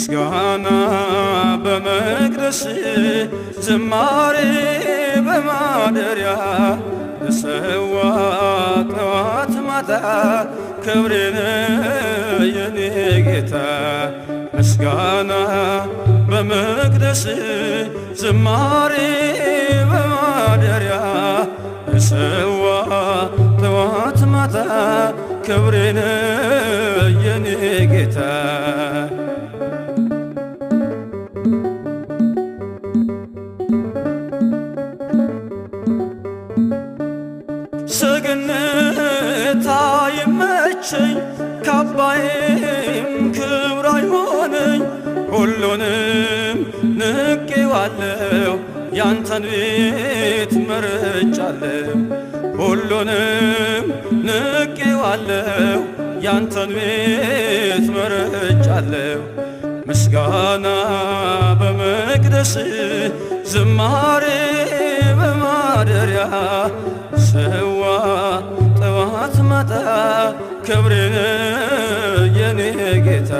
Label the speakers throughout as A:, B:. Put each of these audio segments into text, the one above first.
A: ምስጋና በመቅደስ ዝማሬ በማደሪያ ልሰዋ ጠዋት ማታ ክብሬን የኔ ጌታ ምስጋና በመቅደስ ዝማሬ በማደሪያ ልሰዋ ጠዋት ማታ ክብሬን የኔ ጌታ ሰገነት አይመቸኝ ካባዬም ክብር አይሆነኝ ሁሉንም ንቄዋለሁ ያንተን ቤት መርጫለሁ ሁሉንም ንቄዋለሁ ያንተን ቤት መርጫለሁ ምስጋና በመቅደስ ዝማሬ በማደሪያ ሰዋ ጠዋት ማታ ክብሬን የኔ ጌታ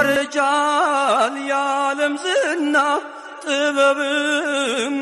A: ያረጃል የዓለም ዝና ጥበብም